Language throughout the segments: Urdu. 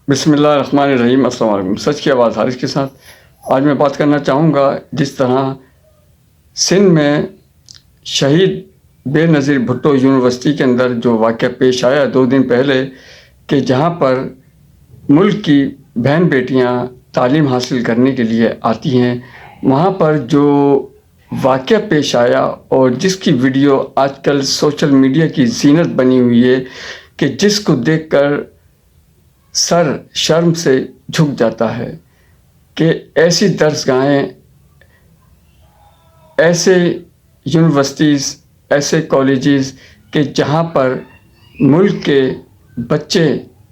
بسم اللہ الرحمن الرحیم۔ السلام علیکم۔ سچ کی آواز حارث کے ساتھ آج میں بات کرنا چاہوں گا جس طرح سندھ میں شہید بے نظیر بھٹو یونیورسٹی کے اندر جو واقعہ پیش آیا 2 دن پہلے کہ جہاں پر ملک کی بہن بیٹیاں تعلیم حاصل کرنے کے لیے آتی ہیں، وہاں پر جو واقعہ پیش آیا اور جس کی ویڈیو آج کل سوشل میڈیا کی زینت بنی ہوئی ہے کہ جس کو دیکھ کر سر شرم سے جھک جاتا ہے کہ ایسی درسگاہیں، ایسے یونیورسٹیز، ایسے کالجز کہ جہاں پر ملک کے بچے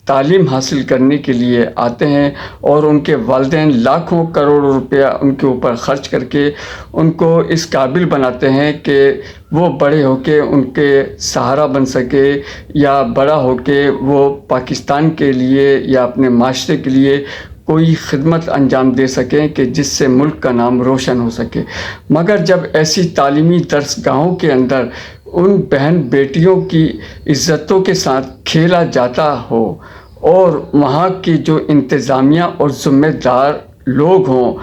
تعلیم حاصل کرنے کے لیے آتے ہیں اور ان کے والدین لاکھوں کروڑوں روپیہ ان کے اوپر خرچ کر کے ان کو اس قابل بناتے ہیں کہ وہ بڑے ہو کے ان کے سہارا بن سکے یا بڑا ہو کے وہ پاکستان کے لیے یا اپنے معاشرے کے لیے کوئی خدمت انجام دے سکیں کہ جس سے ملک کا نام روشن ہو سکے۔ مگر جب ایسی تعلیمی درسگاہوں کے اندر ان بہن بیٹیوں کی عزتوں کے ساتھ کھیلا جاتا ہو اور وہاں کی جو انتظامیہ اور ذمہ دار لوگ ہوں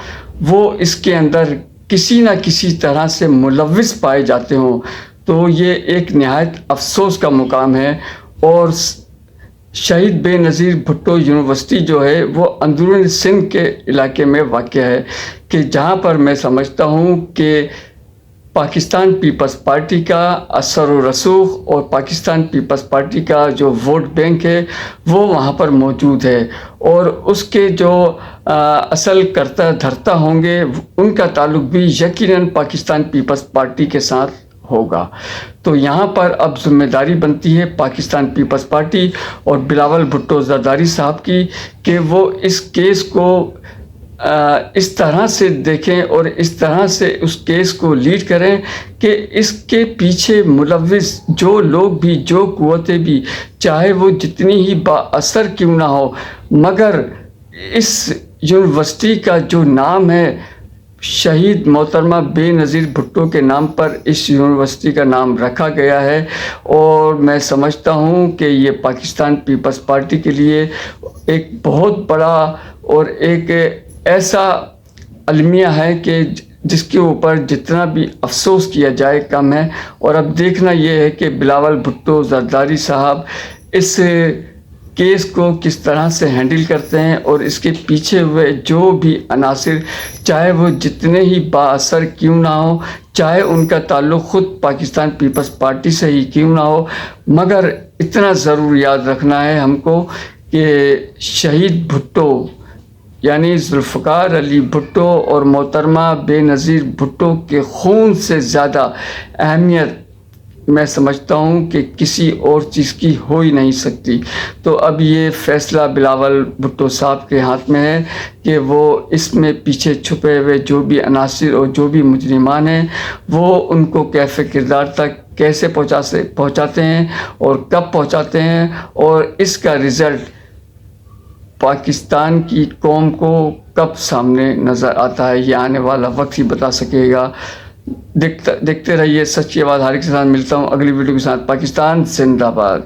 وہ اس کے اندر کسی نہ کسی طرح سے ملوث پائے جاتے ہوں تو یہ ایک نہایت افسوس کا مقام ہے۔ اور شہید بے نظیر بھٹو یونیورسٹی جو ہے وہ اندرون سندھ کے علاقے میں واقع ہے کہ جہاں پر میں سمجھتا ہوں کہ پاکستان پیپلز پارٹی کا اثر و رسوخ اور پاکستان پیپلز پارٹی کا جو ووٹ بینک ہے وہ وہاں پر موجود ہے، اور اس کے جو اصل کرتا دھرتا ہوں گے ان کا تعلق بھی یقیناً پاکستان پیپلز پارٹی کے ساتھ ہوگا۔ تو یہاں پر اب ذمہ داری بنتی ہے پاکستان پیپلز پارٹی اور بلاول بھٹو زرداری صاحب کی کہ وہ اس کیس کو اس طرح سے دیکھیں اور اس طرح سے اس کیس کو لیڈ کریں کہ اس کے پیچھے ملوث جو لوگ بھی، جو قوتیں بھی، چاہے وہ جتنی ہی با اثر کیوں نہ ہو، مگر اس یونیورسٹی کا جو نام ہے شہید محترمہ بے نظیر بھٹو کے نام پر اس یونیورسٹی کا نام رکھا گیا ہے، اور میں سمجھتا ہوں کہ یہ پاکستان پیپلز پارٹی کے لیے ایک بہت بڑا اور ایک ایسا المیہ ہے کہ جس کے اوپر جتنا بھی افسوس کیا جائے کم ہے۔ اور اب دیکھنا یہ ہے کہ بلاول بھٹو زرداری صاحب اس کیس کو کس طرح سے ہینڈل کرتے ہیں اور اس کے پیچھے ہوئے جو بھی عناصر، چاہے وہ جتنے ہی با اثر کیوں نہ ہو، چاہے ان کا تعلق خود پاکستان پیپلز پارٹی سے ہی کیوں نہ ہو، مگر اتنا ضرور یاد رکھنا ہے ہم کو کہ شہید بھٹو یعنی ذوالفقار علی بھٹو اور محترمہ بے نظیر بھٹو کے خون سے زیادہ اہمیت میں سمجھتا ہوں کہ کسی اور چیز کی ہو ہی نہیں سکتی۔ تو اب یہ فیصلہ بلاول بھٹو صاحب کے ہاتھ میں ہے کہ وہ اس میں پیچھے چھپے ہوئے جو بھی عناصر اور جو بھی مجرمان ہیں وہ ان کو کیف کردار تک کیسے پہنچاتے ہیں اور کب پہنچاتے ہیں، اور اس کا رزلٹ پاکستان کی قوم کو کب سامنے نظر آتا ہے یہ آنے والا وقت ہی بتا سکے گا۔ دیکھتے رہیے سچ کی آواز حارث کے ساتھ، ملتا ہوں اگلی ویڈیو کے ساتھ۔ پاکستان زندہ باد۔